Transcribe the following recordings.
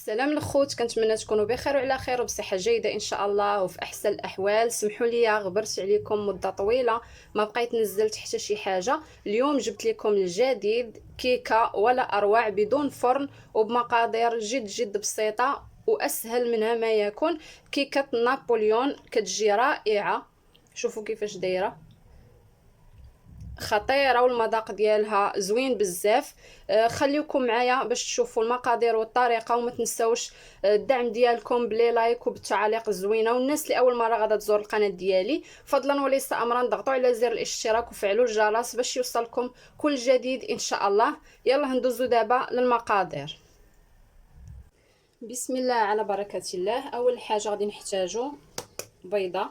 سلام الخوت، كنتمنى تكونوا بخير وعلى خير وبصحه جيده ان شاء الله وفي احسن الاحوال. سمحوا لي غبرت عليكم مده طويله ما بقيت نزلت حتى شي حاجه. اليوم جبت لكم الجديد، كيكه ولا اروع بدون فرن وبمقادير جد بسيطه واسهل منها ما يكون. كيكه نابليون كتجي رائعه، شوفوا كيفاش دايره، خطيره والمذاق ديالها زوين بزاف. خليكم معايا باش تشوفوا المقادير والطريقه، وما تنساوش الدعم ديالكم بلي لايك وبالتعاليق الزوينه. والناس اللي اول مره غادا تزور القناه ديالي فضلا وليس امرا ضغطوا على زر الاشتراك وفعلوا الجرس باش يوصلكم كل جديد ان شاء الله. يلا ندوزو دابا للمقادير. بسم الله على بركه الله. اول حاجه غادي نحتاجو بيضه،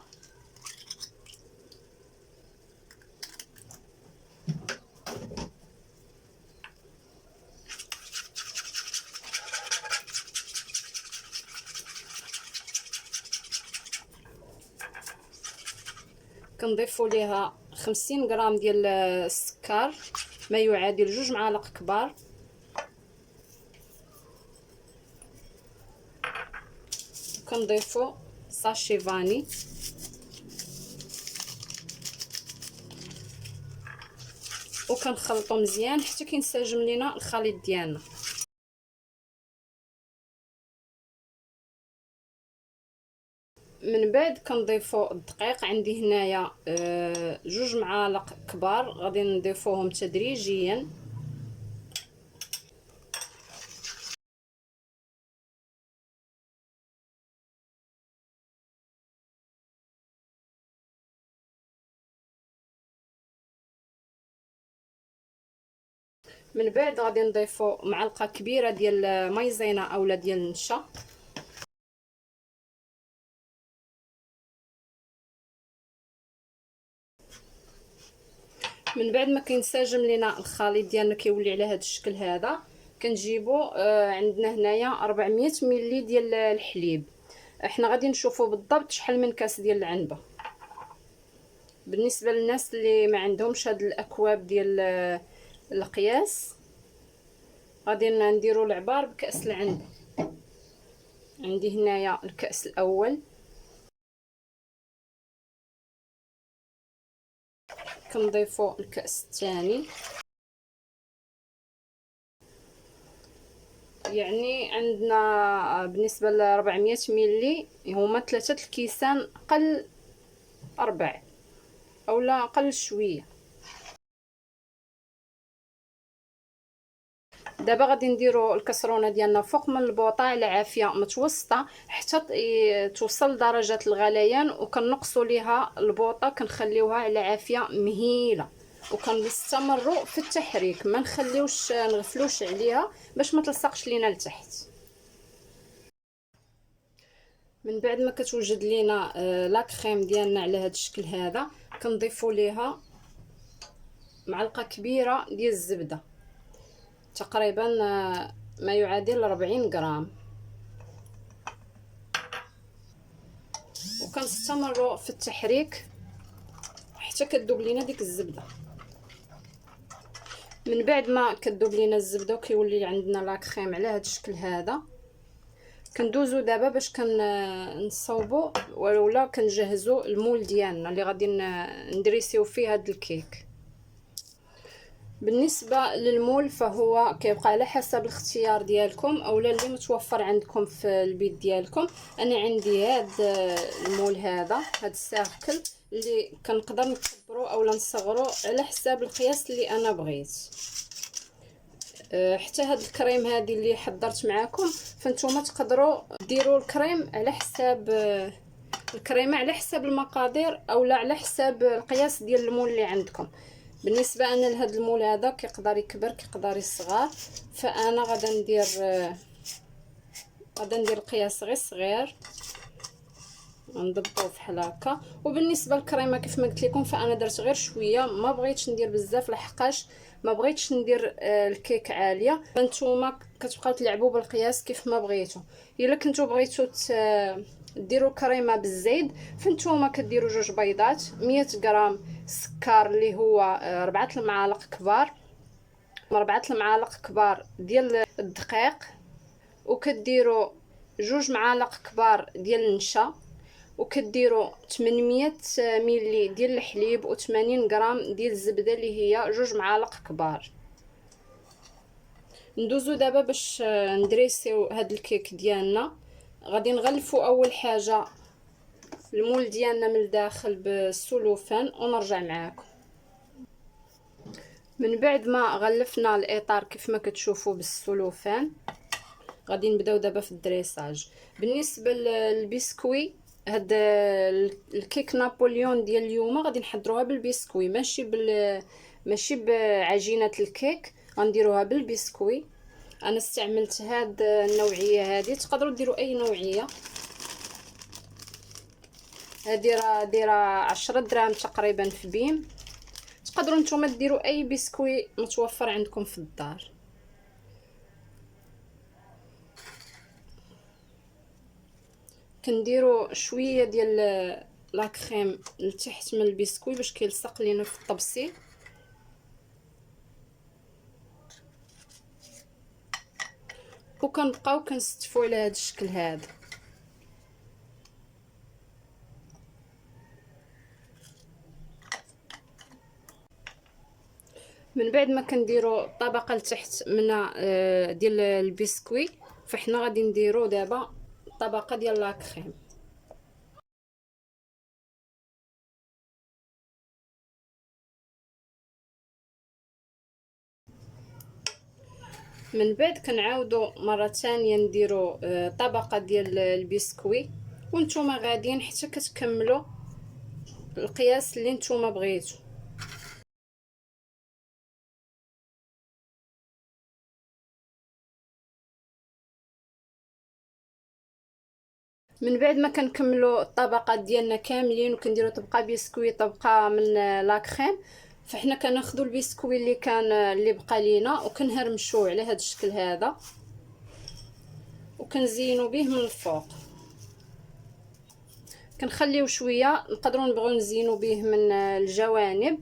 كنضيفوا ليها 50 غرام ديال السكر ما يعادل 2 معالق كبار، كنضيفوا ساشي فاني، وكنخلطوا مزيان حتى كينسجم لينا الخليط ديالنا. من بعد كنضيفوا الدقيق، عندي هنايا 2 معالق كبار غادي نضيفوهم تدريجيا. من بعد غادي نضيفوا معلقه كبيره ديال مايزينا اولا ديال النشا، من بعد ما كينسجم لينا الخليط ديالنا كيولي على هذا الشكل هذا، كنجيبو عندنا هنايا 400 ملي ديال الحليب. احنا غادي نشوفوا بالضبط شحال من كاس ديال العنبه. بالنسبه للناس اللي ما عندهمش هاد الاكواب ديال القياس غادي نديروا العبار بكاس العنبه. عندي هنايا الكاس الاول، كنضيفوا الكاس الثاني، يعني عندنا بالنسبه ل 400 ملي هما 3 الكيسان قل 4 اولا قل شويه. دابا غادي نديروا الكسرونه ديالنا فوق من البوطه على عافيه متوسطه حتى توصل لدرجه الغليان، وكنقصوا ليها البوطه كنخليوها على عافيه مهيله، وكنستمروا في التحريك، ما نخليوش نغفلوش عليها باش ما تلصقش لينا لتحت. من بعد ما كتوجد لينا لا كريم ديالنا على هذا الشكل هذا، كنضيفوا ليها معلقه كبيره ديال الزبده، تقريبا ما يعادل 40 غرام، وكنستمروا في التحريك حتى كتذوب لينا ديك الزبده. من بعد ما كتذوب لينا الزبده وكيولي عندنا لا كريم على هذا الشكل هذا، كندوزو دابا باش كنصاوبوا ولا كنجهزوا المول ديالنا اللي غادي ندريسيو فيه هذا الكيك. بالنسبه للمول فهو كيبقى على حسب الاختيار ديالكم اولا اللي متوفر عندكم في البيت ديالكم. انا عندي هذا المول هذا السيركل اللي كنقدر نكبرو اولا نصغرو على حساب القياس اللي انا بغيت. حتى هاد الكريم هذه اللي حضرت معاكم فانتوما تقدروا ديروا الكريم على حساب الكريمه على حساب المقادير اولا على حساب القياس ديال المول اللي عندكم. بالنسبه انا لهذا المول هذا كيقدر يكبر كيقدر يصغر، فانا غادا ندير القياس غير صغير نضبطوه بحال هكا. وبالنسبه للكريمه كيف ما قلت لكم فانا درت غير شويه، ما بغيتش ندير بزاف لحقاش ما بغيتش ندير الكيك عاليه. فانتوما كتبقاو تلعبوا بالقياس كيف ما بغيتوا. الا كنتو بغيتوا ديروا كريمه بالزيد فانتوما كديروا 2 بيضات، 100 غرام سكر اللي هو 4 المعالق كبار، 4 المعالق كبار ديال الدقيق، وكديروا 2 معالق كبار ديال النشا، وكديروا 800 ملي ديال الحليب و80 غرام ديال الزبده اللي هي 2 معالق كبار. ندوزو دابا باش ندريسيو هاد الكيك ديالنا. غادي نغلفوا اول حاجه المول ديالنا من الداخل بالسلوفان ونرجع معاكم. من بعد ما غلفنا الاطار كيف ما كتشوفوا بالسلوفان، غادي نبداو دابا في الدريساج. بالنسبه للبسكوي، هاد الكيك نابليون ديال اليوم غادي نحضروها بالبسكوي، ماشي بعجينه الكيك، غنديروها بالبسكوي. انا استعملت هاد النوعيه هذه، تقدروا ديروا اي نوعيه. هذه راه دايره 10 دراهم تقريبا في بيم. تقدروا نتوما ديروا اي بسكوي متوفر عندكم في الدار. كنديروا شويه ديال لا كريم لتحت من البسكوي باش كيلصق لينا في الطبسي. وكنبقاو كنستفوا على هذا الشكل هذا. من بعد ما كنديروا طبقه لتحت من ديال البسكوي، فحنا غادي نديروا دابا طبقه ديال لا كريم. من بعد كنعاودوا مره ثانيه نديروا طبقه ديال البسكوي، وانتم غاديين حتى كتكملوا القياس اللي نتوما بغيتو. من بعد ما كنكملوا الطبقات ديالنا كاملين وكنديروا طبقه بسكوي طبقه من لا كريم، فحنا كناخذوا البسكوي اللي بقى لينا وكنهرمشوه على هذا الشكل هذا وكنزينوا به من الفوق. كنخليو شويه، نقدروا نبغيو نزينوا به من الجوانب.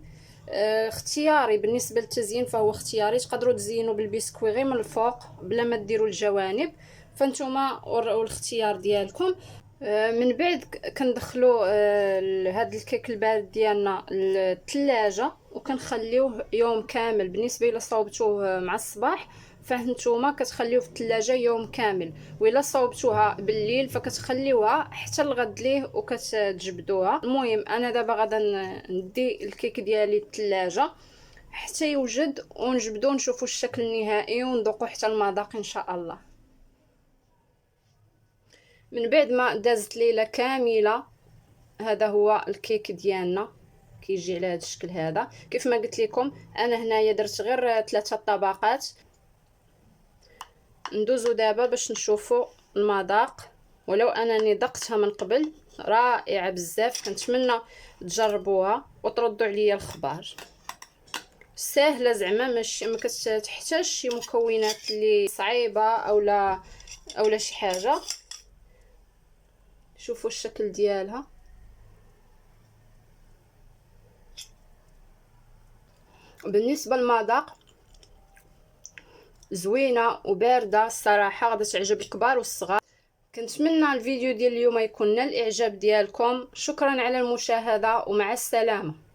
اختياري بالنسبه للتزيين، فهو اختياري. تقدروا تزينوا بالبسكوي غير من الفوق بلا ما ديروا الجوانب، فانتوما والاختيار ديالكم. من بعد كندخلوا هذا الكيك البارد ديالنا للثلاجه وكنخليوه يوم كامل. بالنسبه الى صوبتوه مع الصباح فهمتوما كتخليوه في الثلاجه يوم كامل، والا صوبتوها بالليل فكتخليوها حتى الغد ليه وكتجبدوها. المهم انا دابا غادا ندي الكيك ديالي الثلاجه حتى يوجد ونجبدو نشوفوا الشكل النهائي وندوقوا حتى المذاق ان شاء الله. من بعد ما دازت ليله كامله، هذا هو الكيك ديالنا كيجي على هذا الشكل هذا. كيف ما قلت لكم انا هنايا درت غير 3 طبقات. ندوزو دابا باش نشوفوا المذاق، ولو انني ذقتها من قبل رائعه بزاف. كنتمنى تجربوها وتردوا عليا الخبر. سهله زعما، ماشي ما كتحتاج شي مكونات اللي صعيبه اولا شي حاجه. شوفوا الشكل ديالها. بالنسبه للمذاق زوينه وبارده الصراحه، غادي تعجب الكبار والصغار. كنتمنى الفيديو ديال اليوم يكون نال الاعجاب ديالكم. شكرا على المشاهده ومع السلامه.